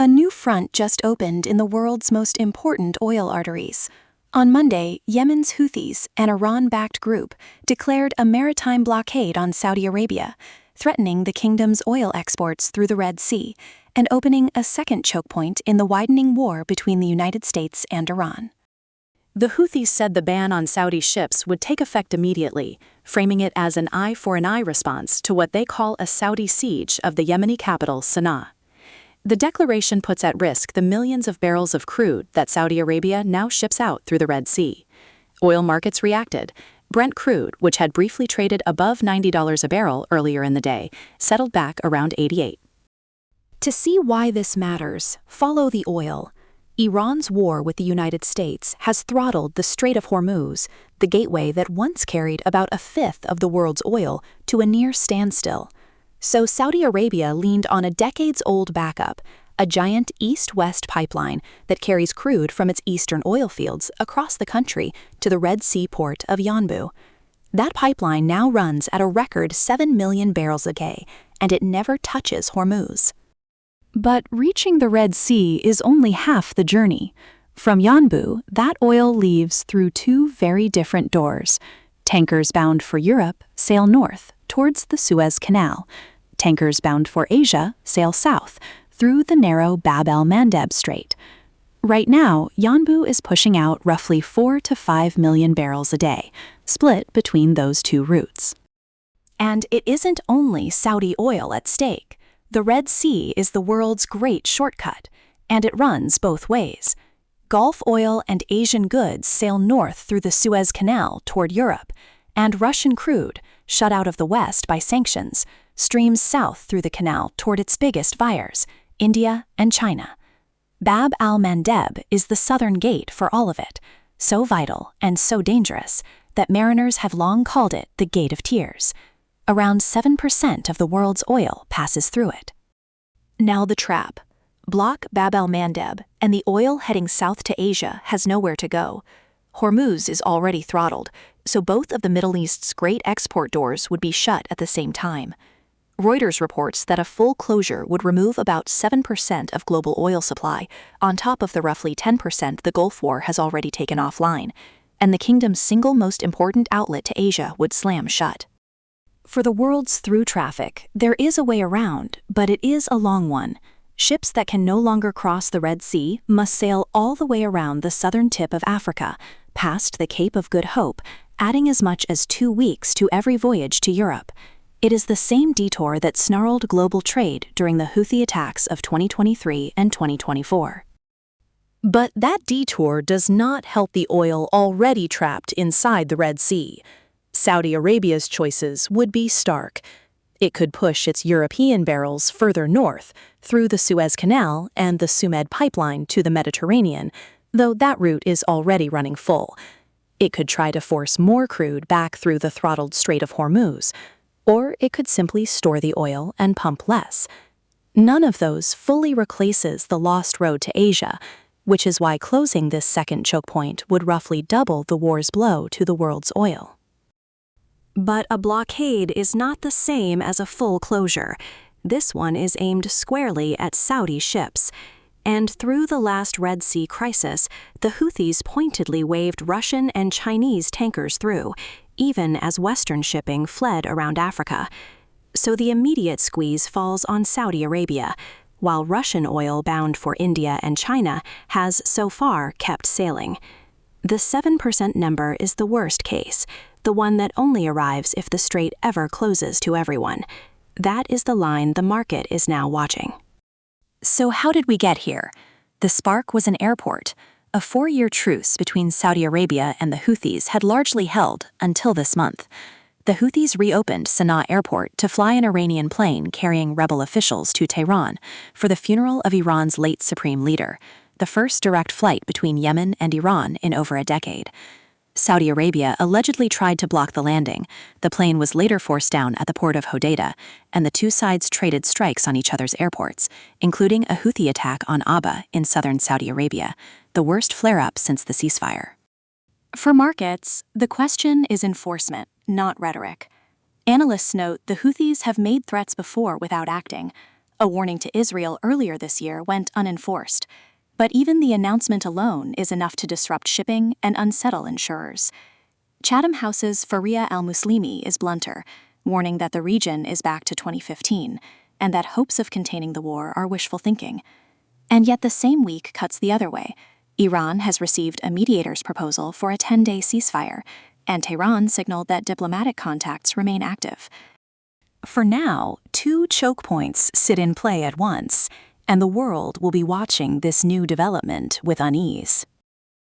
A new front just opened in the world's most important oil arteries. On Monday, Yemen's Houthis, an Iran-backed group, declared a maritime blockade on Saudi Arabia, threatening the kingdom's oil exports through the Red Sea and opening a second choke point in the widening war between the United States and Iran. The Houthis said the ban on Saudi ships would take effect immediately, framing it as an eye-for-an-eye response to what they call a Saudi siege of the Yemeni capital, Sana'a. The declaration puts at risk the millions of barrels of crude that Saudi Arabia now ships out through the Red Sea. Oil markets reacted. Brent crude, which had briefly traded above $90 a barrel earlier in the day, settled back around 88. To see why this matters, follow the oil. Iran's war with the United States has throttled the Strait of Hormuz, the gateway that once carried about a fifth of the world's oil, to a near standstill. So Saudi Arabia leaned on a decades-old backup, a giant east-west pipeline that carries crude from its eastern oil fields across the country to the Red Sea port of Yanbu. That pipeline now runs at a record 7 million barrels a day, and it never touches Hormuz. But reaching the Red Sea is only half the journey. From Yanbu, that oil leaves through two very different doors. Tankers bound for Europe sail north towards the Suez Canal. Tankers bound for Asia sail south through the narrow Bab el-Mandeb Strait. Right now, Yanbu is pushing out roughly 4 to 5 million barrels a day, split between those two routes. And it isn't only Saudi oil at stake. The Red Sea is the world's great shortcut, and it runs both ways. Gulf oil and Asian goods sail north through the Suez Canal toward Europe, and Russian crude, shut out of the West by sanctions, streams south through the canal toward its biggest buyers, India and China. Bab al-Mandeb is the southern gate for all of it, so vital and so dangerous that mariners have long called it the Gate of Tears. Around 7% of the world's oil passes through it. Now the trap. Block Bab el-Mandeb, and the oil heading south to Asia has nowhere to go. Hormuz is already throttled, so both of the Middle East's great export doors would be shut at the same time. Reuters reports that a full closure would remove about 7% of global oil supply, on top of the roughly 10% the Gulf War has already taken offline, and the kingdom's single most important outlet to Asia would slam shut. For the world's through traffic, there is a way around, but it is a long one. Ships that can no longer cross the Red Sea must sail all the way around the southern tip of Africa, past the Cape of Good Hope, adding as much as 2 weeks to every voyage to Europe. It is the same detour that snarled global trade during the Houthi attacks of 2023 and 2024. But that detour does not help the oil already trapped inside the Red Sea. Saudi Arabia's choices would be stark. It could push its European barrels further north, through the Suez Canal and the Sumed pipeline to the Mediterranean, though that route is already running full. It could try to force more crude back through the throttled Strait of Hormuz, or it could simply store the oil and pump less. None of those fully replaces the lost road to Asia, which is why closing this second choke point would roughly double the war's blow to the world's oil. But a blockade is not the same as a full closure. This one is aimed squarely at Saudi ships. And through the last Red Sea crisis, the Houthis pointedly waved Russian and Chinese tankers through, even as Western shipping fled around Africa. So the immediate squeeze falls on Saudi Arabia, while Russian oil bound for India and China has so far kept sailing. The 7% number is the worst case, the one that only arrives if the strait ever closes to everyone. That is the line the market is now watching. So how did we get here? The spark was an airport. A 4-year truce between Saudi Arabia and the Houthis had largely held until this month. The Houthis reopened Sana'a Airport to fly an Iranian plane carrying rebel officials to Tehran for the funeral of Iran's late supreme leader, the first direct flight between Yemen and Iran in over a decade. Saudi Arabia allegedly tried to block the landing. The plane was later forced down at the port of Hodeidah, and the two sides traded strikes on each other's airports, including a Houthi attack on Aba in southern Saudi Arabia, the worst flare-up since the ceasefire. For markets, the question is enforcement, not rhetoric. Analysts note the Houthis have made threats before without acting. A warning to Israel earlier this year went unenforced. But even the announcement alone is enough to disrupt shipping and unsettle insurers. Chatham House's Faria al-Muslimi is blunter, warning that the region is back to 2015 and that hopes of containing the war are wishful thinking. And yet the same week cuts the other way. Iran has received a mediator's proposal for a 10-day ceasefire, and Tehran signaled that diplomatic contacts remain active. For now, 2 choke points sit in play at once, and the world will be watching this new development with unease.